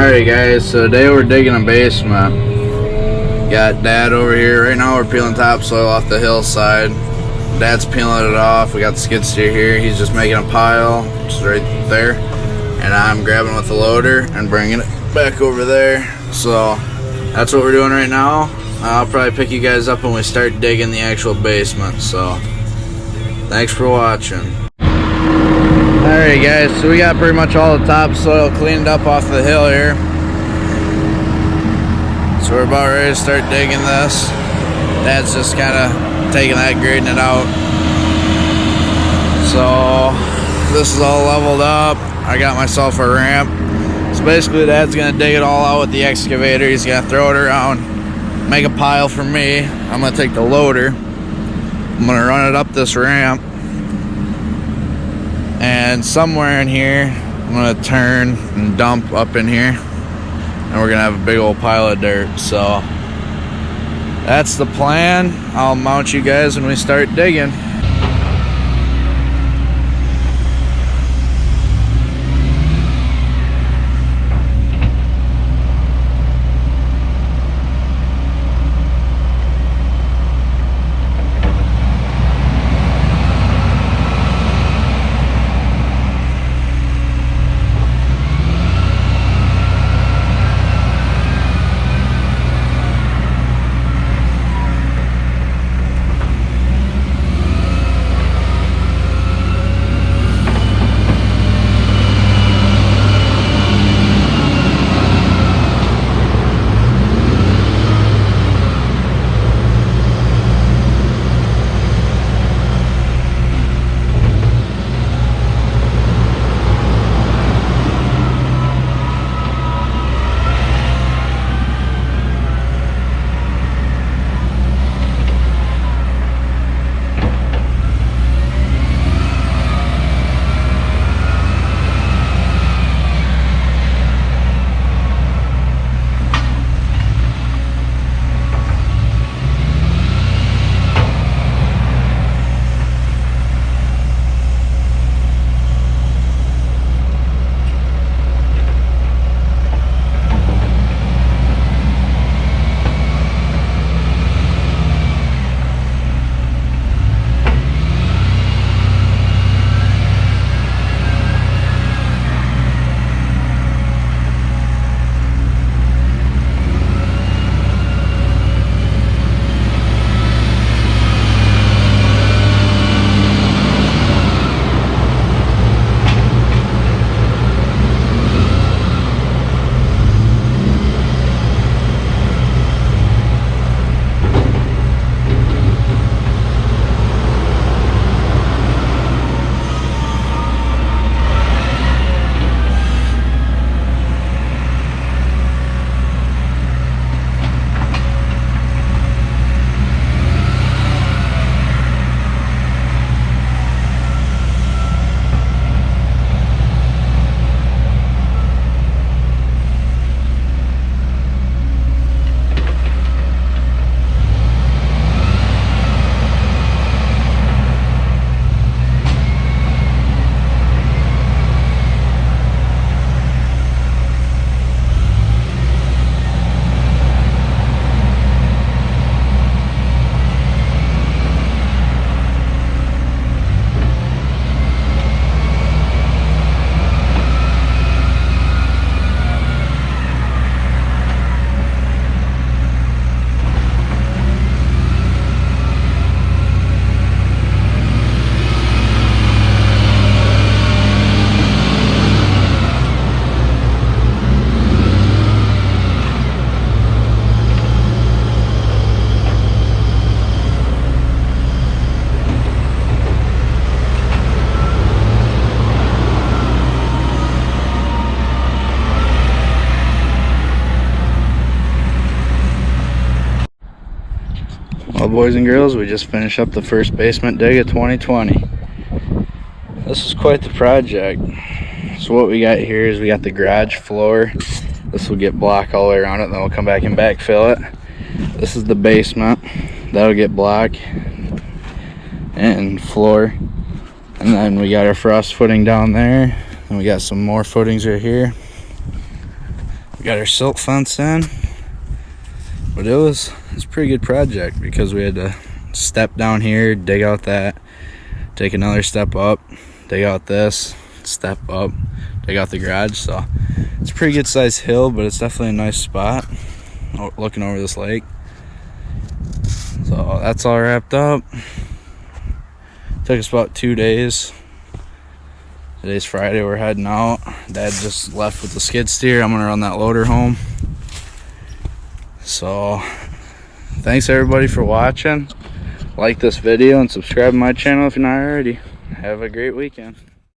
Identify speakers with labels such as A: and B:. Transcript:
A: Alright guys, so today we're digging a basement. Got Dad over here. Right now we're peeling topsoil off the hillside. Dad's peeling it off. We got the skid steer here. He's just making a pile just right there. And I'm grabbing with the loader and bringing it back over there. So that's what we're doing right now. I'll probably pick you guys up when we start digging the actual basement. So thanks for watching. Alright guys, so we got pretty much all the topsoil cleaned up off the hill here. So we're about ready to start digging this. Dad's just kind of taking that, grading it out. So this is all leveled up. I got myself a ramp. So basically Dad's going to dig it all out with the excavator. He's going to throw it around, make a pile for me. I'm going to take the loader. I'm going to run it up this ramp. And somewhere in here, I'm going to turn and dump up in here. And we're going to have a big old pile of dirt. So that's the plan. I'll mount you guys when we start digging. Well, boys and girls, we just finished up the first basement dig of 2020. This is quite the project. So what we got here is we got the garage floor. This will get block all the way around it, then we'll come back and backfill it. This is the basement. That'll get block and floor. And then we got our frost footing down there. And we got some more footings right here. We got our silt fence in, but it was a pretty good project because we had to step down here, dig out that, take another step up, dig out this, step up, dig out the garage. So it's a pretty good sized hill, but it's definitely a nice spot looking over this lake. So that's all wrapped up. Took us about 2 days. Today's Friday, we're heading out. Dad just left with the skid steer. I'm gonna run that loader home. So thanks everybody for watching. Like this video and subscribe to my channel if you're not already. Have a great weekend.